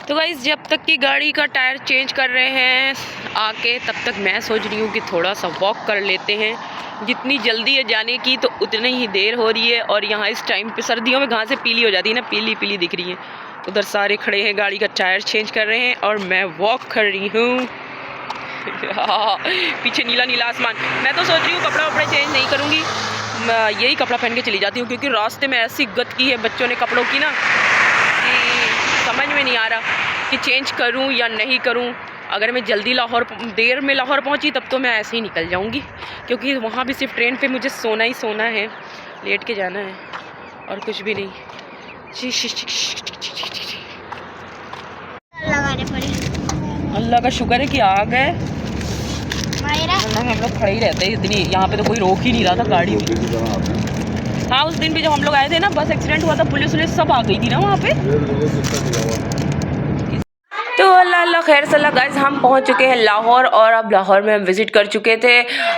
तो गाइस जब तक कि गाड़ी का टायर चेंज कर रहे हैं आके, तब तक मैं सोच रही हूँ कि थोड़ा सा वॉक कर लेते हैं। जितनी जल्दी है जाने की तो उतनी ही देर हो रही है। और यहाँ इस टाइम पे सर्दियों में घासें पीली हो जाती है ना, पीली पीली दिख रही है। उधर सारे खड़े हैं, गाड़ी का टायर चेंज कर रहे हैं और मैं वॉक कर रही हूँ। पीछे नीला नीला आसमान। मैं तो सोच रही हूँ कपड़ा वपड़ा चेंज नहीं करूँगी, यही कपड़ा पहन के चली जाती हूँ, क्योंकि रास्ते में ऐसी गत की है बच्चों ने कपड़ों की ना कि समझ में नहीं आ रहा कि चेंज करूं या नहीं करूं। अगर मैं जल्दी देर में लाहौर पहुंची तब तो मैं ऐसे ही निकल जाऊंगी, क्योंकि वहां भी सिर्फ ट्रेन पे मुझे सोना ही सोना है, लेट के जाना है और कुछ भी नहीं। अल्लाह का शुक्र है कि आ गए, वरना हम लोग खड़े ही रहते हैं इतनी। यहाँ पे तो कोई रोक ही नहीं रहा था गाड़ी। हाँ, उस दिन भी जब हम लोग आए थे ना, बस एक्सीडेंट हुआ था, पुलिस सब आ गई थी ना वहाँ पे। तो अल्लाह खैर सल्ला गाइस, हम पहुंच चुके हैं लाहौर और अब लाहौर में हम विज़िट कर चुके थे।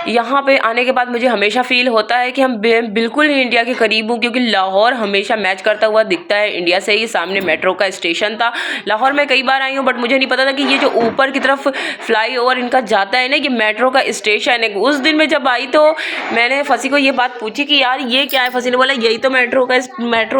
यहाँ पे आने के बाद मुझे हमेशा फ़ील होता है कि हम बिल्कुल ही इंडिया के करीब हूँ, क्योंकि लाहौर हमेशा मैच करता हुआ दिखता है इंडिया से ही। सामने मेट्रो का स्टेशन था। लाहौर में कई बार आई हूँ, बट मुझे नहीं पता था कि ये जो ऊपर की तरफ फ्लाई ओवर इनका जाता है ना, ये मेट्रो का स्टेशन है। उस दिन में जब आई तो मैंने फसी को ये बात पूछी कि यार ये क्या है। फसी ने बोला यही तो मेट्रो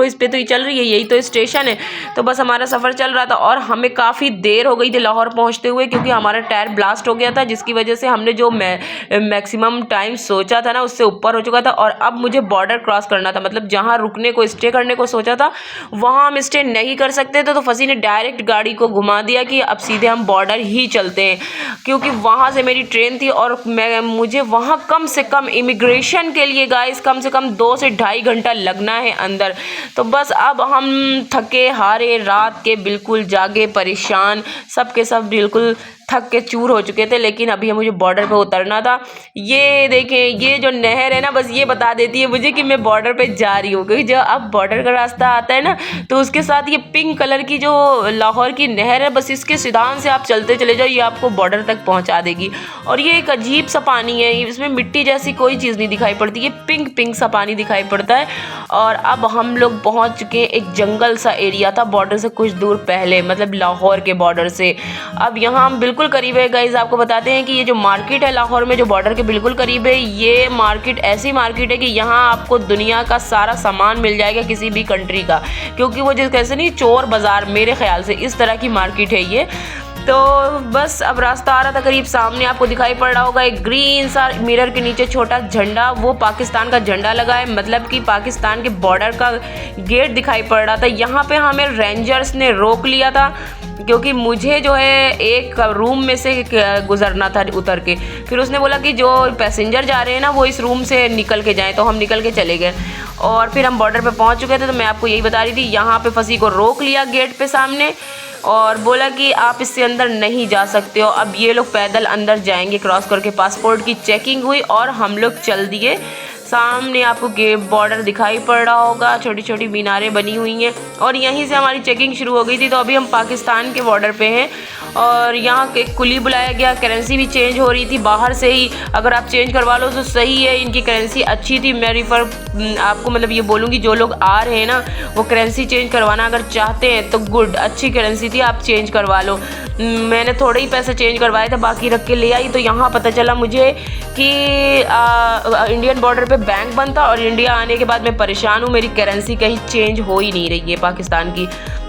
इस पर तो ही चल रही है, यही तो स्टेशन है। तो बस हमारा सफ़र चल रहा था और हमें काफ़ी देर हो गई थी लाहौर पहुंचते हुए, क्योंकि हमारा टायर ब्लास्ट हो गया था, जिसकी वजह से हमने जो मैक्सिमम टाइम सोचा था ना उससे ऊपर हो चुका था। और अब मुझे बॉर्डर क्रॉस करना था, मतलब जहां रुकने को स्टे करने को सोचा था वहां हम स्टे नहीं कर सकते थे। तो फसी ने डायरेक्ट गाड़ी को घुमा दिया कि अब सीधे हम बॉर्डर ही चलते हैं, क्योंकि वहां से मेरी ट्रेन थी और मुझे वहां कम से कम इमिग्रेशन के लिए गाइस कम से कम 2 से ढाई घंटा लगना है अंदर। तो बस अब हम थके हारे, रात के बिल्कुल जागे, परेशान, सब के सब बिल्कुल थक के चूर हो चुके थे। लेकिन अभी मुझे बॉर्डर पे उतरना था। ये देखें, ये जो नहर है ना, बस ये बता देती है मुझे कि मैं बॉर्डर पे जा रही हूँ, क्योंकि जब अब बॉर्डर का रास्ता आता है ना तो उसके साथ ये पिंक कलर की जो लाहौर की नहर है, बस इसके सिधान से आप चलते चले जाओ, ये आपको बॉर्डर तक पहुँचा देगी। और ये एक अजीब सा पानी है, इसमें मिट्टी जैसी कोई चीज़ नहीं दिखाई पड़ती, ये पिंक पिंक सा पानी दिखाई पड़ता है। और अब हम लोग पहुँच चुके हैं, एक जंगल सा एरिया था बॉर्डर से कुछ दूर पहले, मतलब लाहौर के बॉर्डर से। अब यहाँ हम बिल्कुल करीब है गाइस। आपको बताते हैं कि ये जो मार्केट है लाहौर में, जो बॉर्डर के बिल्कुल करीब है, ये मार्केट ऐसी मार्केट है कि यहाँ आपको दुनिया का सारा सामान मिल जाएगा, किसी भी कंट्री का, क्योंकि वो जिस कैसे नहीं चोर बाज़ार, मेरे ख्याल से इस तरह की मार्केट है ये। तो बस अब रास्ता आ रहा था, करीब सामने आपको दिखाई पड़ रहा होगा एक ग्रीन सा मिरर के नीचे छोटा झंडा, वो पाकिस्तान का झंडा लगा है, मतलब कि पाकिस्तान के बॉर्डर का गेट दिखाई पड़ रहा था। यहाँ पे हमें रेंजर्स ने रोक लिया था, क्योंकि मुझे जो है एक रूम में से गुजरना था उतर के। फिर उसने बोला कि जो पैसेंजर जा रहे हैं ना वो इस रूम से निकल के जाएं, तो हम निकल के चले गए और फिर हम बॉर्डर पे पहुंच चुके थे। तो मैं आपको यही बता रही थी, यहाँ पे फसी को रोक लिया गेट पे सामने और बोला कि आप इससे अंदर नहीं जा सकते हो। अब ये लोग पैदल अंदर जाएंगे क्रॉस करके। पासपोर्ट की चेकिंग हुई और हम लोग चल दिए। सामने आपको बॉर्डर दिखाई पड़ रहा होगा, छोटी छोटी मीनारें बनी हुई हैं और यहीं से हमारी चेकिंग शुरू हो गई थी। तो अभी हम पाकिस्तान के बॉर्डर पे हैं और यहाँ एक कुली बुलाया गया। करेंसी भी चेंज हो रही थी बाहर से ही, अगर आप चेंज करवा लो तो सही है, इनकी करेंसी अच्छी थी। मैं आपको मतलब ये बोलूँगी, जो लोग आ रहे हैं ना वो करेंसी चेंज करवाना अगर चाहते हैं तो गुड, अच्छी करेंसी थी, आप चेंज करवा लो। मैंने थोड़े ही पैसे चेंज करवाए थे, बाकी रख के ले आई। तो यहाँ पता चला मुझे कि इंडियन बॉर्डर पे बैंक बंद था और इंडिया आने के बाद मैं परेशान हूँ, मेरी करेंसी कहीं चेंज हो ही नहीं रही है पाकिस्तान की।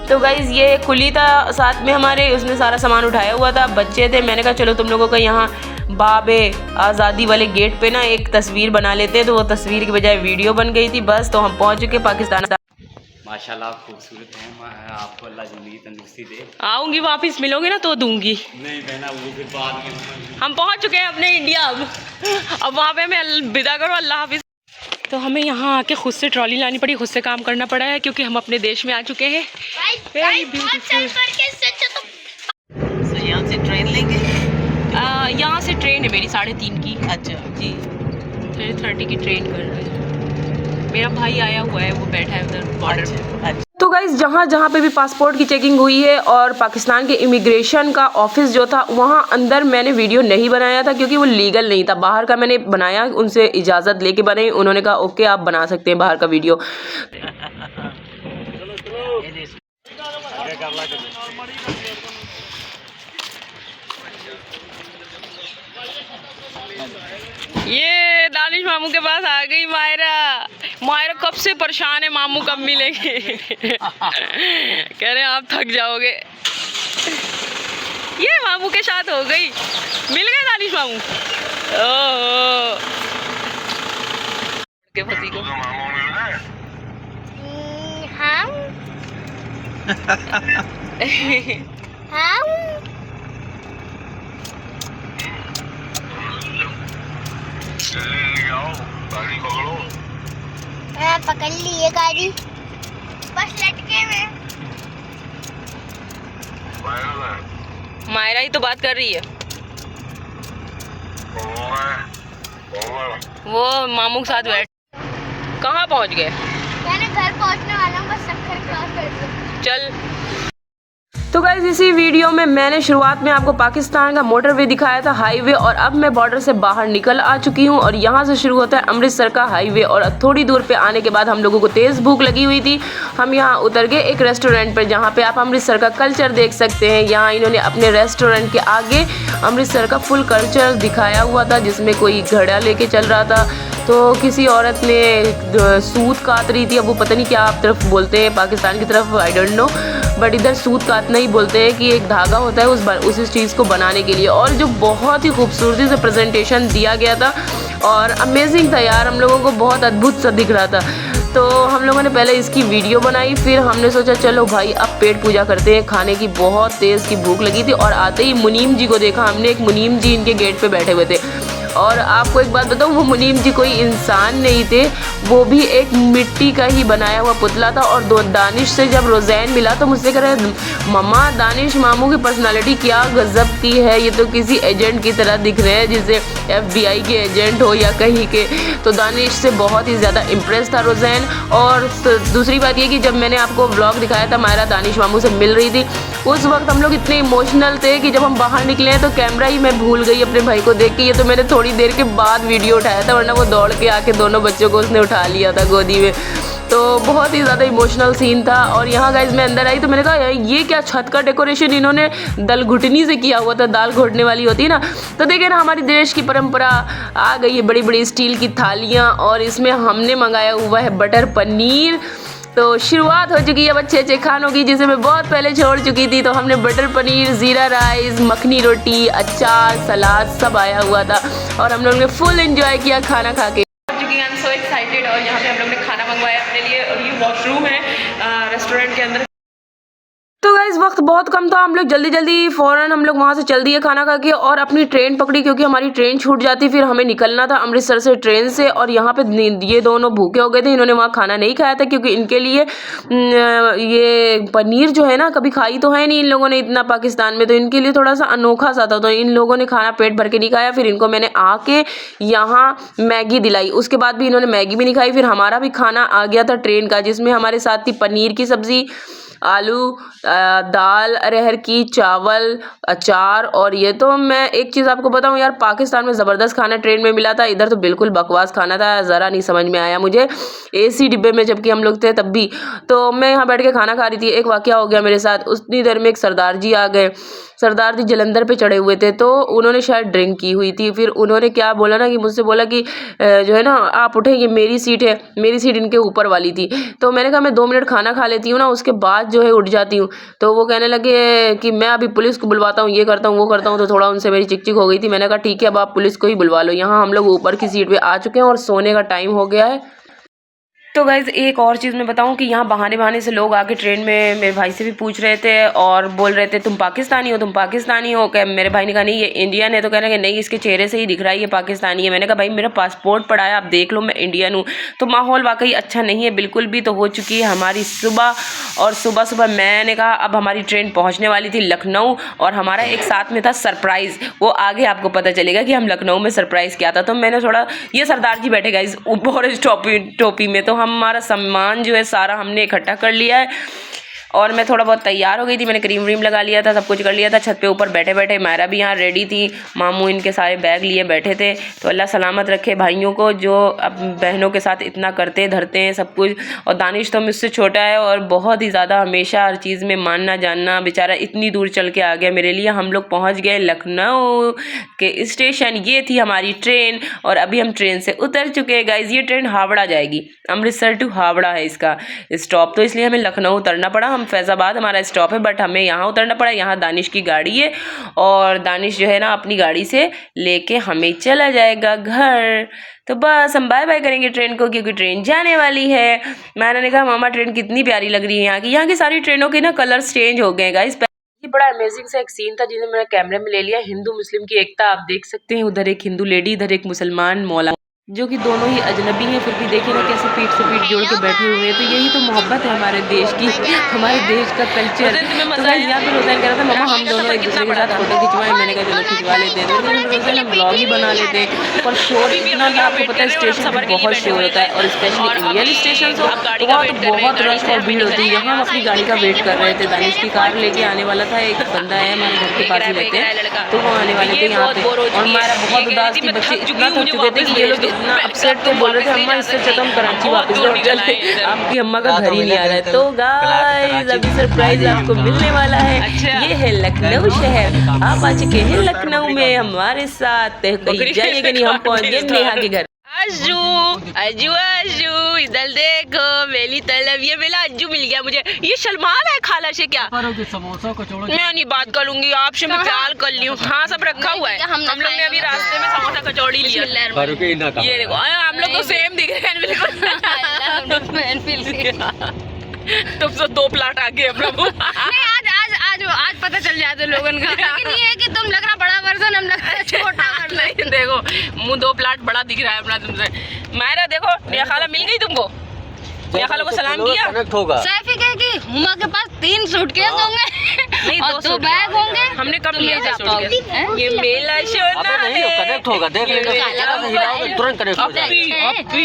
तो गाइज़ ये कुली था साथ में हमारे, उसने सारा सामान उठाया हुआ था, बच्चे थे। मैंने कहा चलो तुम लोगों का यहाँ बाबे आज़ादी वाले गेट पे ना एक तस्वीर बना लेते हैं, तो वो तस्वीर की बजाय वीडियो बन गई थी। बस तो हम पहुँच चुके पाकिस्तान। माशाल्लाह खूबसूरत हैं, आपको अल्लाह ज़िंदगी तंदुरुस्ती दे। आऊँगी, वापस मिलोगे ना तो दूंगी। नहीं बहना, वो फिर बाद में। हम पहुँच चुके हैं अपने इंडिया। अब वहाँ पे मैं विदा करो, अल्लाह हाफिज़। तो हमें यहाँ आके खुद से ट्रॉली लानी पड़ी, खुद से काम करना पड़ा है, क्योंकि हम अपने देश में आ चुके हैं। Very beautiful. तो यहाँ से ट्रेन लेंगे? यहाँ से ट्रेन है मेरी 3:30 की। अच्छा जी, 3:30 की ट्रेन कर रहे हैं। मेरा भाई आया हुआ है, वो बैठा है उधर बॉर्डर पे। अच्छा। तो गाइज गाइज जहाँ जहाँ पे भी पासपोर्ट की चेकिंग हुई है और पाकिस्तान के इमिग्रेशन का ऑफिस जो था वहाँ अंदर मैंने वीडियो नहीं बनाया था क्योंकि वो लीगल नहीं था। बाहर का मैंने बनाया, उनसे इजाज़त लेके बनाई, उन्होंने कहा ओके आप बना सकते हैं बाहर का वीडियो। ये दानिश मामू के पास आ गई मायरा। मायरा कब से परेशान है मामू कब मिलेंगे। कह रहे हैं आप थक जाओगे। ये मामू के साथ हो गई, मिल गए दानिश मामू। ओह के फंसी को पकड़ ली ये गाड़ी बस लटके में। मायरा ही तो बात कर रही है। वो मामू के साथ बैठ। कहाँ पहुँच गए? मैंने घर पहुंचने वाला हूँ, बस सक्खर क्रॉस कर दो। चल। तो गाइस इसी वीडियो में मैंने शुरुआत में आपको पाकिस्तान का मोटरवे दिखाया था, हाईवे, और अब मैं बॉर्डर से बाहर निकल आ चुकी हूँ और यहाँ से शुरू होता है अमृतसर का हाईवे। और थोड़ी दूर पे आने के बाद हम लोगों को तेज़ भूख लगी हुई थी। हम यहाँ उतर गए एक रेस्टोरेंट पर जहाँ पे आप अमृतसर का कल्चर देख सकते हैं। यहाँ इन्होंने अपने रेस्टोरेंट के आगे अमृतसर का फुल कल्चर दिखाया हुआ था जिसमें कोई घड़ा लेके चल रहा था। तो किसी औरत ने सूत काट रही थी। अब वो पता नहीं क्या आप तरफ बोलते हैं पाकिस्तान की तरफ, आई डोंट नो, बट इधर सूत काटना ही बोलते हैं कि एक धागा होता है उस चीज़ को बनाने के लिए। और जो बहुत ही खूबसूरती से प्रेजेंटेशन दिया गया था और अमेजिंग था यार, हम लोगों को बहुत अद्भुत सा दिख रहा था। तो हम लोगों ने पहले इसकी वीडियो बनाई, फिर हमने सोचा चलो भाई अब पेट पूजा करते हैं। खाने की बहुत तेज़ की भूख लगी थी और आते ही मुनीम जी को देखा हमने। एक मुनीम जी इनके गेट पे बैठे हुए थे और आपको एक बात बताऊँ, वो मुनीम जी कोई इंसान नहीं थे, वो भी एक मिट्टी का ही बनाया हुआ पुतला था। और दानिश से जब रोज़ैन मिला तो मुझसे कह रहे मम्मा दानिश मामू की पर्सनालिटी क्या गजब की है, ये तो किसी एजेंट की तरह दिख रहे हैं जैसे FBI के एजेंट हो या कहीं के। तो दानिश से बहुत ही ज़्यादा इम्प्रेस था रोज़ैन। और दूसरी बात ये कि जब मैंने आपको व्लॉग दिखाया था मायरा दानिश मामू से मिल रही थी, उस वक्त हम लोग इतने इमोशनल थे कि जब हम बाहर निकले हैं तो कैमरा ही मैं भूल गई अपने भाई को देख के। ये तो मैंने थोड़ी देर के बाद वीडियो उठाया था, वरना वो दौड़ के आके दोनों बच्चों को उसने उठा लिया था गोदी में। तो बहुत ही ज़्यादा इमोशनल सीन था। और यहाँ गाइस मैं अंदर आई तो मैंने कहा ये क्या छत का डेकोरेशन इन्होंने दल घुटनी से किया हुआ था, दाल घोटने वाली होती है ना। तो देखे ना हमारी देश की परंपरा आ गई है, बड़ी बड़ी स्टील की थालियाँ, और इसमें हमने मंगाया हुआ है बटर पनीर। तो शुरुआत हो चुकी है अब अच्छे अच्छे खानों की जिसे मैं बहुत पहले छोड़ चुकी थी। तो हमने बटर पनीर, ज़ीरा राइस, मखनी रोटी, अचार, सलाद सब आया हुआ था और हम लोग ने फुल एंजॉय किया खाना खा के। I am so excited. और यहाँ पे हम लोग ने खाना मंगवाया अपने लिए और ये वॉशरूम है रेस्टोरेंट के अंदर। तो गाइस वक्त बहुत कम था, हम लोग जल्दी जल्दी फ़ौरन हम लोग वहाँ से चल दिए खाना खा के और अपनी ट्रेन पकड़ी क्योंकि हमारी ट्रेन छूट जाती, फिर हमें निकलना था अमृतसर से ट्रेन से। और यहाँ पे ये दोनों भूखे हो गए थे, इन्होंने वहाँ खाना नहीं खाया था क्योंकि इनके लिए ये पनीर जो है ना कभी खाई तो है नहीं इन लोगों ने इतना पाकिस्तान में, तो इनके लिए थोड़ा सा अनोखा सा था। तो इन लोगों ने खाना पेट भर के नहीं खाया। फिर इनको मैंने आके यहाँ मैगी दिलाई, उसके बाद भी इन्होंने मैगी भी नहीं खाई। फिर हमारा भी खाना आ गया था ट्रेन का जिसमें हमारे साथ थी पनीर की सब्ज़ी, आलू, दाल अरहर की, चावल, अचार। और ये तो मैं एक चीज़ आपको बताऊं यार, पाकिस्तान में ज़बरदस्त खाना ट्रेन में मिला था, इधर तो बिल्कुल बकवास खाना था, ज़रा नहीं समझ में आया मुझे AC डिब्बे में जबकि हम लोग थे तब भी। तो मैं यहाँ बैठ के खाना खा रही थी, एक वाक़या हो गया मेरे साथ। उतनी देर में एक सरदार जी आ गए। सरदार जी जलंधर पे चढ़े हुए थे तो उन्होंने शायद ड्रिंक की हुई थी। फिर उन्होंने क्या बोला ना कि मुझसे बोला कि जो है ना आप उठे, ये मेरी सीट है, मेरी सीट इनके ऊपर वाली थी। तो मैंने कहा मैं 2 मिनट खाना खा लेती हूँ ना, उसके बाद जो है उठ जाती हूँ। तो वो कहने लगे कि मैं अभी पुलिस को बुलवाता हूँ, ये करता हूँ वो करता हूँ। तो थोड़ा उनसे मेरी चिक चिक हो गई थी। मैंने कहा ठीक है अब आप पुलिस को ही बुलवा लो। यहाँ हम लोग ऊपर की सीट पर आ चुके हैं और सोने का टाइम हो गया है। तो गाइज़ एक और चीज़ मैं बताऊं कि यहाँ बहाने बहाने से लोग आके ट्रेन में मेरे भाई से भी पूछ रहे थे और बोल रहे थे तुम पाकिस्तानी हो, तुम पाकिस्तानी हो। क्या मेरे भाई ने कहा नहीं ये इंडियन है, तो कहने लगे नहीं इसके चेहरे से ही दिख रहा है ये पाकिस्तानी है। मैंने कहा भाई मेरा पासपोर्ट पड़ा है, आप देख लो मैं इंडियन हूँ। तो माहौल वाकई अच्छा नहीं है बिल्कुल भी। तो हो चुकी है हमारी सुबह, और सुबह सुबह मैंने कहा अब हमारी ट्रेन पहुँचने वाली थी लखनऊ, और हमारा एक साथ में था सरप्राइज़। वो आगे आपको पता चलेगा कि हम लखनऊ में सरप्राइज़ क्या था। तो मैंने थोड़ा, ये सरदार जी बैठे गाइस ऑरेंज टोपी में, तो हमारा सामान जो है सारा हमने इकट्ठा कर लिया है। और मैं थोड़ा बहुत तैयार हो गई थी, मैंने क्रीम व्रीम लगा लिया था, सब कुछ कर लिया था। छत पे ऊपर बैठे बैठे मायरा भी यहाँ रेडी थी, मामू इनके सारे बैग लिए बैठे थे। तो अल्लाह सलामत रखे भाइयों को जो अब बहनों के साथ इतना करते धरते हैं सब कुछ। और दानिश तो मुझसे छोटा है और बहुत ही ज़्यादा हमेशा हर चीज़ में मानना जानना, बेचारा इतनी दूर चल के आ गया मेरे लिए। हम लोग पहुँच गए लखनऊ के स्टेशन, ये थी हमारी ट्रेन और अभी हम ट्रेन से उतर चुके हैं गाइज। ये ट्रेन हावड़ा जाएगी, अमृतसर टू हावड़ा है इसका स्टॉप, तो इसलिए हमें लखनऊ उतरना पड़ा। हम फैज़ाबाद हमारा स्टॉप है बट हमें यहाँ उतरना पड़ा। यहाँ दानिश की गाड़ी है और दानिश जो है ना अपनी गाड़ी से लेके हमें चला जाएगा घर। तो बस हम बाय बाय करेंगे ट्रेन को क्योंकि ट्रेन जाने वाली है। मैंने कहा मामा ट्रेन कितनी प्यारी लग रही है यहाँ की सारी ट्रेनों के ना कलर्स चेंज हो गए गाइस। ये बड़ा अमेजिंग सा एक सीन था जिसे मैंने कैमरे में ले लिया। हिंदू मुस्लिम की एकता आप देख सकते हैं, उधर एक हिंदू लेडी इधर एक मुसलमान मौला, जो कि दोनों ही अजनबी हैं, फिर भी देखिए ना कैसे पीठ से पीठ जोड़ के बैठे हुए हैं। तो यही तो मोहब्बत है हमारे देश की, हमारे देश का कल्चर। तो गाइस यहाँ पे रोज़ान कह रहा था मामा हम दोनों एक दूसरे के साथ फोटो खिंचवाएं, मैंने कहा चलो खिंचवा लेते हैं। तो रोज़ान हम ब्लॉग ही बना लेते हैं, पर शोर इतना ना, आपको पता है स्टेशन पर बहुत शोर होता है और स्पेशली इंडियन स्टेशन हो तो बहुत रश और भीड़ होती है। यहाँ हम अपनी गाड़ी का वेट कर रहे थे, दानिश की कार लेके आने वाला था, एक बंदा है हमारे घर के पास ही रहते हैं तो वो आने वाले थे यहाँ पे। और हमारा बहुत उदास थी, बच्चे इतना थक चुके थे कि ये लोग इतना अपसेट थे, बोल रहे थे अम्मा इससे अच्छा हम कराची वापस लौट चलते, आपकी अम्मा का घर ही नहीं आ रहा है। तो गाइस अभी सरप्राइज आपको मिलने वाला है। ये है लखनऊ शहर, आप आ चुके हैं लखनऊ में हमारे साथ, कहीं जाइएगा नहीं, हम पहुंच गए नेहा के घर। अज्जू अज्जू अज्जू इधर देखो मेरी तलब, ये मेरा अज्जू मिल गया मुझे। ये सलमान है खाला से क्या? समोसा कचौड़ा मैं नहीं बात करूंगी, आपसे मैं प्यार कर ली हूँ। हाँ सब रखा हुआ है, हम लोग ने अभी रास्ते में समोसा कचौड़ी लिया। ये देखो हम लोग को सेम दिख रहे हैं बिल्कुल। तुम सब 2 प्लाट आगे है प्रभु। आज पता चल जाए तो लोगों का, लेकिन ये है कि तुम लग रहा बड़ा वर्जन, हम लग रहा है छोटा। नहीं देखो मुंह 2 प्लाट बड़ा दिख रहा है अपना तुमसे। मायरा देखो नेहा खाला मिल गई तुमको, नेहा खाला को सलाम किया। सैफी कहे कि हुमा के पास 3 सूटकेस होंगे नहीं और 2 बैग होंगे, हमने कब लिया था सूटकेस? ये मेला शोना है, कनेक्ट होगा देख लेना, तुरंत कनेक्ट हो जाएगा।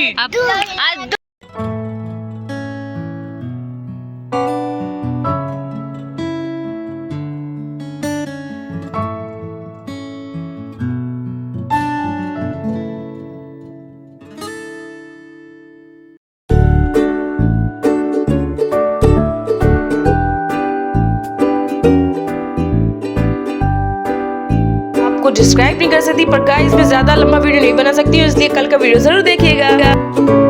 डिस्क्राइब नहीं कर सकती, पर गाइस मैं ज्यादा लंबा वीडियो नहीं बना सकती हूँ, इसलिए कल का वीडियो जरूर देखिएगा।